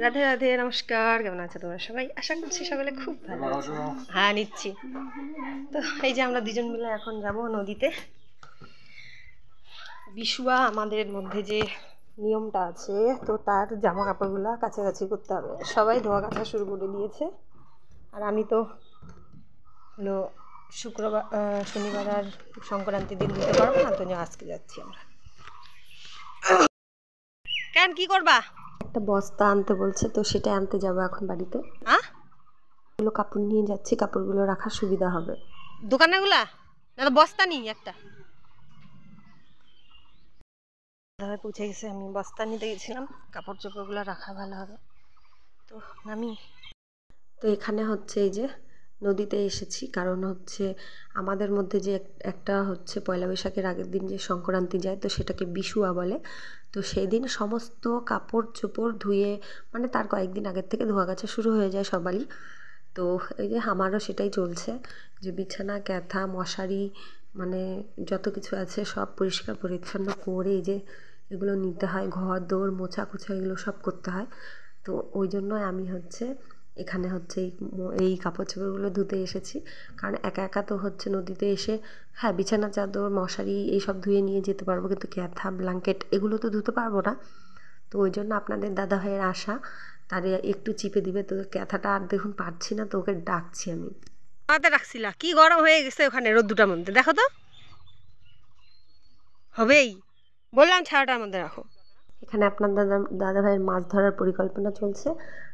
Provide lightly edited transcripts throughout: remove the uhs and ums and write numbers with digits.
রাধে রাধে, নমস্কার। কেমন আছো তোমরা সবাই? আশা করছি সকলে খুব ভালো আছো। হ্যাঁ, নিচ্ছি। তো এই যে আমরা দুজন মিলে এখন যাব নদীতে। বিশুয়া আমাদের মধ্যে যে নিয়মটা আছে, তো তার জামা কাপড়গুলো কাছাকাছি করতে হবে। সবাই ধোয়া কাচা শুরু করে দিয়েছে, আর আমি তো হলো শুক্রবার শনিবার আর সংক্রান্তির দিন দিতে পারবো না, তো আজকে যাচ্ছি আমরা। কেন, কি করবা? একটা বস্তা আনতে বলছে, তো সেটা আনতে যাবো এখন বাড়িতে। এগুলো কাপড় নিয়ে যাচ্ছি, কাপড়গুলো রাখার সুবিধা হবে। দোকানেগুলা না, বস্তা নিই একটা। দাদা পৌঁছে গেছে, আমি বস্তা নিতে গেছিলাম, কাপড় চোপড়গুলো রাখা ভালো হবে। তো নামি। তো এখানে হচ্ছে এই যে নদীতে এসেছি, কারণ হচ্ছে আমাদের মধ্যে যে একটা হচ্ছে পয়লা বৈশাখের আগের দিন যে সংক্রান্তি যায়, তো সেটাকে বিশুয়া বলে। তো সেই দিন সমস্ত কাপড় চোপড় ধুয়ে, মানে তার কয়েকদিন আগের থেকে ধোয়া কাচা শুরু হয়ে যায় সবারই। তো এই যে আমারও সেটাই চলছে, যে বিছানা, ক্যাথা, মশারি, মানে যত কিছু আছে সব পরিষ্কার পরিচ্ছন্ন করে এই যে এগুলো নিতে হয়, ঘর দৌড় মোছা কোছা এগুলো সব করতে হয়। তো ওই জন্য আমি হচ্ছে এখানে হচ্ছে এই কাপড় চোপড়গুলো ধুতে এসেছি। কারণ একা একা তো হচ্ছে নদীতে এসে, হ্যাঁ বিছানা চাদর মশারি এইসব ধুয়ে নিয়ে যেতে পারবো, কিন্তু ক্যাথা ব্ল্যাঙ্কেট এগুলো তো ধুতে পারবো না। তো ওই জন্য আপনাদের দাদা ভাইয়ের আশা, তারে একটু চিপে দিবে। তো ক্যাথাটা আর দেখুন পারছি না, তো ওকে ডাকছি আমি। হাতে রাখছিলা, কি গরম হয়ে গেছে ওখানে রোদ্দুটার মধ্যে, দেখো তো। হবেই, বললাম ছায়াটার মধ্যে রাখো। এখানে আপনার দাদা ভাইয়ের মাছ ধরার পরিকল্পনা চলছে,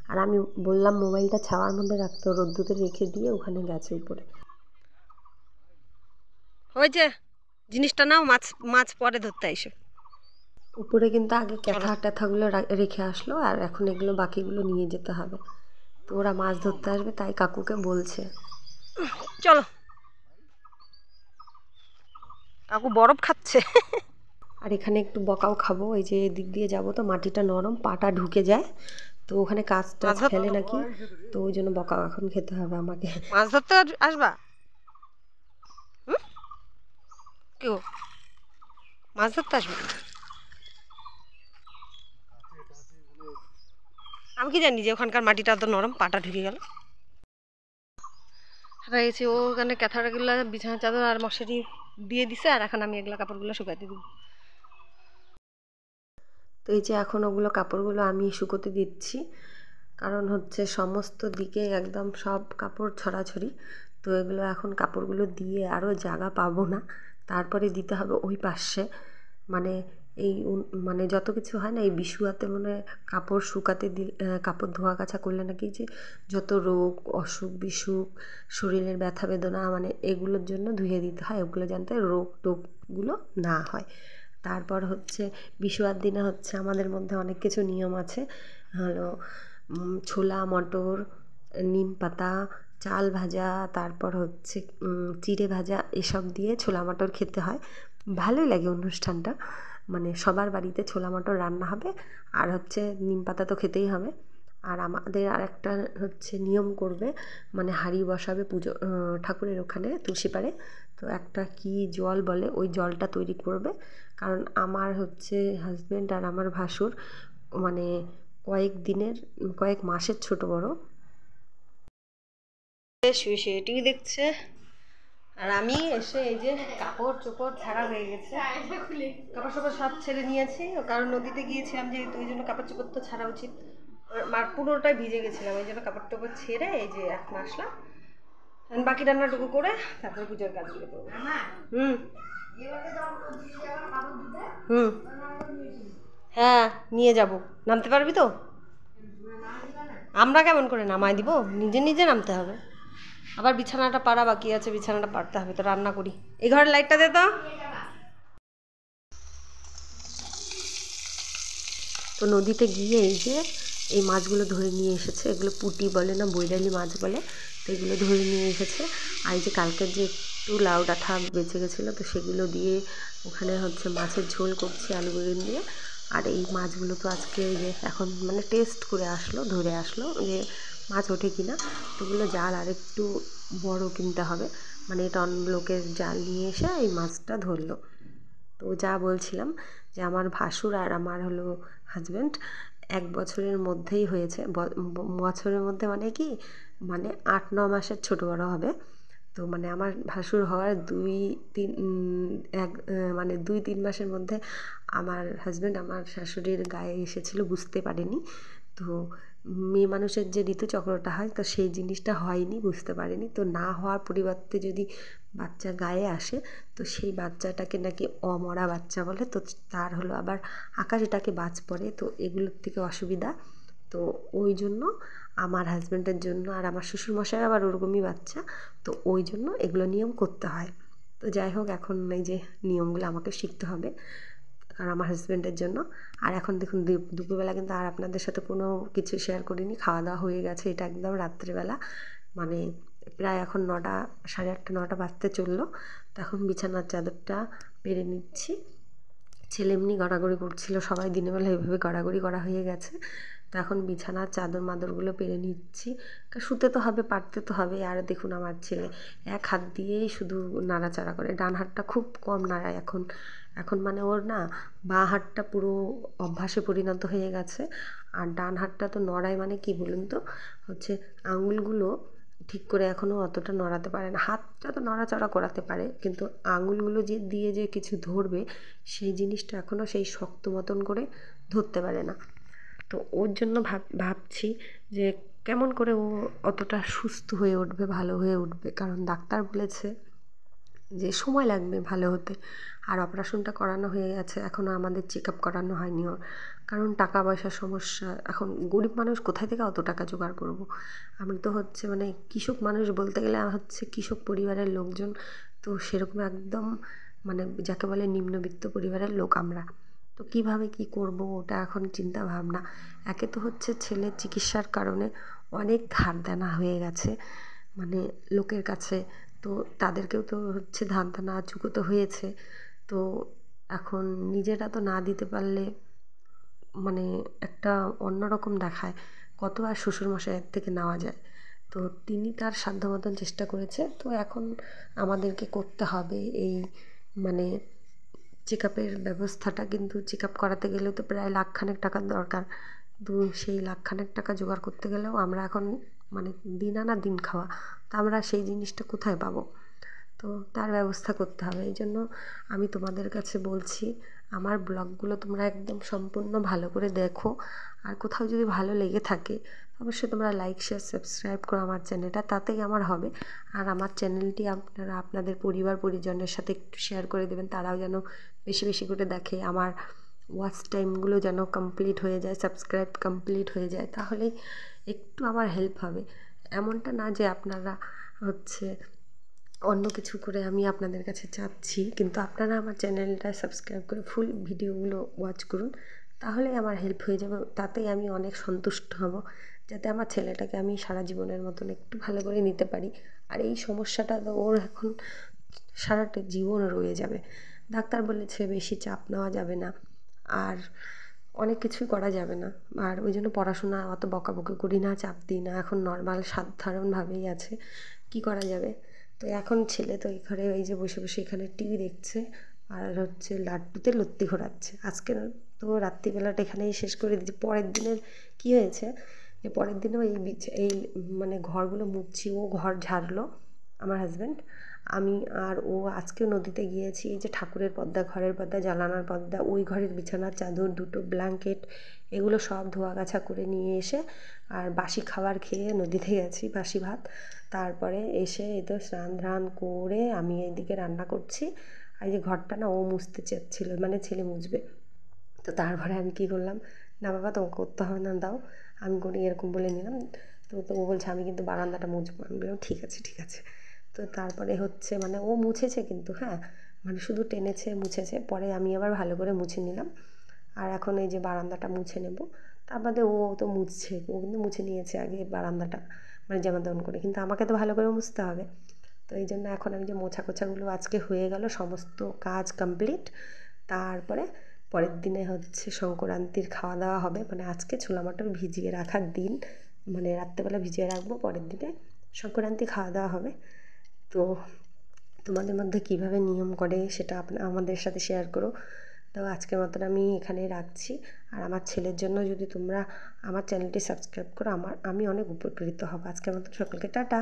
আর আমি বললাম মোবাইলটা ছাওয়ার মধ্যে রাখতে, রোদ্দুতে রেখে দিয়ে ওখানে গেছে উপরে। হয়েছে, জিনিসটা নাও, মাছ মাছ পরে ধরতে আইসো। উপরে কিন্তু আগে ক্যাথা ট্যাথাগুলো রেখে আসলো, আর এখন এগুলো বাকিগুলো নিয়ে যেতে হবে। তো ওরা মাছ ধরতে আসবে, তাই কাকুকে বলছে চলো। কাকু বরফ খাচ্ছে। আর এখানে একটু বকাও খাবো, এই যে দিক দিয়ে যাবো তো মাটিটা নরম, পাটা ঢুকে যায়, তো ওখানে কাজ টাজ ফেলে নাকি, তো ওই জন্য বকাও এখন খেতে হবে আমাকে। মাছ ধরতে আসবা? কেউ মাছ ধরতে আসবে? আমি কি জানি যে ওখানকার মাটিটা তো নরম, পাটা ঢুকে গেল। হয়ে গেছি, ও ওখানে ক্যাথারগুলো বিছানা চাদর আর মশারি দিয়ে দিছে, আর এখন আমি এগুলো কাপড়গুলো শুকাতে দিব। তো এই যে এখন ওগুলো কাপড়গুলো আমি শুকোতে দিচ্ছি, কারণ হচ্ছে সমস্ত দিকে একদম সব কাপড় ছড়াছড়ি। তো এগুলো এখন কাপড়গুলো দিয়ে আরও জায়গা পাবো না, তারপরে দিতে হবে ওই পাশে। মানে এই মানে যত কিছু হয় না এই বিশুয়াতে, মানে কাপড় শুকাতে কাপড় ধোয়া কাচা করলে নাকি যে যত রোগ অসুখ বিসুখ, শরীরের ব্যথা বেদনা, মানে এগুলোর জন্য ধুয়ে দিতে হয়, ওগুলো জানতে রোগ টোগগুলো না হয়। তারপর হচ্ছে বিশুয়ার দিনে হচ্ছে আমাদের মধ্যে অনেক কিছু নিয়ম আছে, হলো ছোলা মটর, নিম পাতা, চাল ভাজা, তারপর হচ্ছে চিড়ে ভাজা, এসব দিয়ে ছোলা মটর খেতে হয়। ভালোই লাগে অনুষ্ঠানটা, মানে সবার বাড়িতে ছোলা মটর রান্না হবে, আর হচ্ছে নিম পাতা তো খেতেই হবে। আর আমাদের আর একটা হচ্ছে নিয়ম করবে, মানে হাঁড়ি বসাবে পুজো ঠাকুরের ওখানে তুলসী পাড়ে। তো একটা কি জল বলে, ওই জলটা তৈরি করবে, কারণ আমার হচ্ছে হাজব্যান্ড আর আমার ভাসুর মানে কয়েক মাসের ছোট বড়। শুয়ে শুয়ে টিভি দেখছে, আর আমি এসে এই যে কাপড় চোপড় ছাড়া হয়ে গেছে, কাপড় চোপড় সব ছেড়ে নিয়েছি, কারণ নদীতে গিয়েছিলাম যেহেতু, ওই জন্য কাপড় চোপড় তো ছাড়া উচিত। আর পুরোটাই ভিজে গেছিলাম, ওই জন্য কাপড় চোপড় ছেড়ে এই যে এখন আসলাম, বাকি রান্নাটুকু করে তারপরে পুজোর কাজগুলো করবো। হুম হুম হ্যাঁ, নিয়ে যাব। নামতে পারবি তো? আমরা কেমন করে নামাই দিব, নিজে নিজে নামতে হবে। আবার বিছানাটা পাড়া বাকি আছে, বিছানাটা পাড়তে হবে, তো রান্না করি। এই ঘরের লাইটটা দে তো। তো নদীতে গিয়ে এই যে এই মাছগুলো ধরে নিয়ে এসেছে, এগুলো পুঁটি বলে না বৈরালি মাছ বলে, তো এগুলো ধরে নিয়ে এসেছে। আর এই যে কালকের যে একটু লাউ ডাঁটা বেঁচে গেছিলো, তো সেগুলো দিয়ে ওখানে হচ্ছে মাছের ঝোল করছি আলু বেগুন দিয়ে। আর এই মাছগুলো তো আজকে যে এখন মানে টেস্ট করে আসলো, ধরে আসলো যে মাছ ওঠে কিনা, তো ওগুলো জাল আর একটু বড় কিনতে হবে, মানে এটা অন্য লোকের জাল নিয়ে এসে এই মাছটা ধরলো। তো যা বলছিলাম যে আমার ভাসুর আর আমার হলো হাজব্যান্ড, 1 বছরের মধ্যেই হয়েছে। বছরের মধ্যে মানে কি, মানে 8-9 মাসের ছোট বড় হবে। তো মানে আমার ভাসুর হওয়ার 2-3 মাসের মধ্যে আমার হাজব্যান্ড আমার শাশুড়ির গায়ে এসেছিল, বুঝতে পারেনি। তো মেয়ে মানুষের যে ঋতুচক্রটা হয়, তো সেই জিনিসটা হয়নি, বুঝতে পারেনি। তো না হওয়ার পরিবর্তে যদি বাচ্চা গায়ে আসে, তো সেই বাচ্চাটাকে নাকি অমরা বাচ্চা বলে। তো তার হলো আবার আকাশটাকে বাজ পড়ে, তো এগুলোর থেকে অসুবিধা। তো ওই জন্য আমার হাজব্যান্ডের জন্য আর আমার শ্বশুরমশাইয়ের আবার ওরকমই বাচ্চা, তো ওই জন্য এগুলো নিয়ম করতে হয়। তো যাই হোক, এখন এই যে নিয়মগুলো আমাকে শিখতে হবে, আর আমার হাজব্যান্ডের জন্য। আর এখন দেখুন দুপুরবেলা কিন্তু আর আপনাদের সাথে কোনো কিছু শেয়ার করিনি, খাওয়া দাওয়া হয়ে গেছে, এটা একদম রাত্রিবেলা, মানে প্রায় এখন 9টা, 8:30, 9টা বাজতে চললো। তো এখন বিছানার চাদরটা পেরে নিচ্ছি। ছেলে এমনি গড়াগড়ি করছিল, সবাই দিনের বেলা এভাবে গড়াগড়ি করা হয়ে গেছে। তো এখন বিছানার চাদর মাদরগুলো পেরে নিচ্ছি, শুতে তো হবে, পারতে তো হবে। আর দেখুন আমার ছেলে এক হাত দিয়েই শুধু নাড়াচাড়া করে, ডান হাতটা খুব কম নাড়ায় এখন। এখন মানে ওর না বাঁ হাতটা পুরো অভ্যাসে পরিণত হয়ে গেছে। আর ডান হাতটা তো নড়ায় মানে কি বলুন তো, হচ্ছে আঙুলগুলো ঠিক করে এখনও অতটা নড়াতে পারে না। হাতটা তো নড়াচড়া করাতে পারে, কিন্তু আঙুলগুলো দিয়ে যে কিছু ধরবে, সেই জিনিসটা এখনও সেই শক্ত মতন করে ধরতে পারে না। তো ওর জন্য ভাবছি যে কেমন করে ও অতটা সুস্থ হয়ে উঠবে, ভালো হয়ে উঠবে। কারণ ডাক্তার বলেছে যে সময় লাগবে ভালো হতে। আর অপারেশনটা করানো হয়ে গেছে, এখনও আমাদের চেক আপ করানো হয়নি ওর। কারণ টাকা পয়সার সমস্যা, এখন গরিব মানুষ কোথায় থেকে অত টাকা জোগাড় করব। আমি তো হচ্ছে মানে কৃষক মানুষ, বলতে গেলে হচ্ছে কৃষক পরিবারের লোকজন। তো সেরকম একদম মানে যাকে বলে নিম্নবিত্ত পরিবারের লোক আমরা। তো কীভাবে কী করব, ওটা এখন চিন্তা ভাবনা। একে তো হচ্ছে ছেলের চিকিৎসার কারণে অনেক ধার দেনা হয়ে গেছে মানে লোকের কাছে। তো তাদেরকেও তো হচ্ছে ধার দেনা চুকোতে হয়েছে। তো এখন নিজেরা তো না দিতে পারলে মানে একটা অন্যরকম দেখায়। কত আর শ্বশুরমশাইয়ের থেকে নেওয়া যায়। তো তিনি তার সাধ্য মতন চেষ্টা করেছে। তো এখন আমাদেরকে করতে হবে এই মানে চেক আপের ব্যবস্থাটা। কিন্তু চেক আপ করাতে গেলেও তো প্রায় 1,00,000 টাকার দরকার। তো সেই 1,00,000 টাকা জোগাড় করতে গেলেও আমরা এখন মানে দিন আনা দিন খাওয়া, তো আমরা সেই জিনিসটা কোথায় পাবো? তো তার ব্যবস্থা করতে হবে। এই জন্য আমি তোমাদের কাছে বলছি, আমার ব্লগগুলো তোমরা একদম সম্পূর্ণ ভালো করে দেখো। আর কোথাও যদি ভালো লেগে থাকে, অবশ্যই তোমরা লাইক, শেয়ার, সাবস্ক্রাইব করো আমার চ্যানেলটা, তাতেই আমার হবে। আর আমার চ্যানেলটি আপনারা আপনাদের পরিবার পরিজনের সাথে একটু শেয়ার করে দেবেন, তারাও যেন বেশি বেশি করে দেখে। আমার ওয়াচ টাইমগুলো যেন কমপ্লিট হয়ে যায়, সাবস্ক্রাইব কমপ্লিট হয়ে যায়, তাহলেই একটু আমার হেল্প হবে। এমনটা না যে আপনারা হচ্ছে অন্য কিছু করে আমি আপনাদের কাছে চাচ্ছি, কিন্তু আপনারা আমার চ্যানেলটা সাবস্ক্রাইব করে ফুল ভিডিওগুলো ওয়াচ করুন, তাহলেই আমার হেল্প হয়ে যাবে। তাতেই আমি অনেক সন্তুষ্ট হব, যাতে আমার ছেলেটাকে আমি সারা জীবনের মতন একটু ভালো করে নিতে পারি। আর এই সমস্যাটা তো ওর এখন সারাটা জীবন রয়ে যাবে। ডাক্তার বলেছে বেশি চাপ নেওয়া যাবে না, আর অনেক কিছুই করা যাবে না। আর ওই জন্য পড়াশোনা অত বকাবকি করি না, চাপ দিই না। এখন নর্মাল সাধারণভাবেই আছে, কি করা যাবে। তো এখন ছেলে তো এই ঘরে এই যে বসে বসে এখানে টিভি দেখছে, আর হচ্ছে লাড্ডুতে লত্তি ঘোরাচ্ছে। আজকে তো রাত্রিবেলাটা এখানেই শেষ করে দিচ্ছি। পরের দিনের কী হয়েছে, যে পরের দিনও এই মানে ঘরগুলো মুছছি, ও ঘর ঝাড়লো আমার হাজব্যান্ড, আমি আর ও আজকেও নদীতে গিয়েছি। এই যে ঠাকুরের পর্দা, ঘরের পর্দা, জানালার পর্দা, ওই ঘরের বিছানার চাদর, 2টো ব্ল্যাঙ্কেট, এগুলো সব ধোয়া গাছা করে নিয়ে এসে, আর বাসি খাবার খেয়ে নদীতে গেছি, বাসি ভাত। তারপরে এসে এই তো স্নান ধ্যান করে আমি এইদিকে রান্না করছি। আর এই যে ঘরটা না ও মুছতে চাচ্ছিল, মানে ছেলে মুছবে। তো তারপরে আমি কী করলাম, না বাবা তোমাকে করতে হবে না, দাও আমি করি, এরকম বলে নিলাম। তো ও বলছে আমি কিন্তু বারান্দাটা মুছবো। আমি বললাম ঠিক আছে ঠিক আছে। তো তারপরে হচ্ছে মানে ও মুছেছে কিন্তু, হ্যাঁ মানে শুধু টেনেছে মুছেছে, পরে আমি আবার ভালো করে মুছে নিলাম। আর এখন এই যে বারান্দাটা মুছে নেব। তার বাদে ও তো মুছছে, ও কিন্তু মুছে নিয়েছে আগে বারান্দাটা, মানে যেমন তেমন করে, কিন্তু আমাকে তো ভালো করে মুছতে হবে। তো এই জন্য এখন আমি যে মোছা কোছাগুলো আজকে হয়ে গেল, সমস্ত কাজ কমপ্লিট। তারপরে পরের দিনে হচ্ছে সংক্রান্তির খাওয়া দাওয়া হবে, মানে আজকে ছোলা মটর ভিজিয়ে রাখার দিন, মানে রাত্রেবেলা ভিজিয়ে রাখবো, পরের দিনে সংক্রান্তি খাওয়া দাওয়া হবে। তো তোমাদের মধ্যে কীভাবে নিয়ম করে সেটা আমাদের সাথে শেয়ার করো। তো আজকের মতন আমি এখানেই রাখছি। আর আমার ছেলের জন্য যদি তোমরা আমার চ্যানেলটি সাবস্ক্রাইব করো, আমি অনেক উপকৃত হব। আজকের মতন সকলকে টাটা।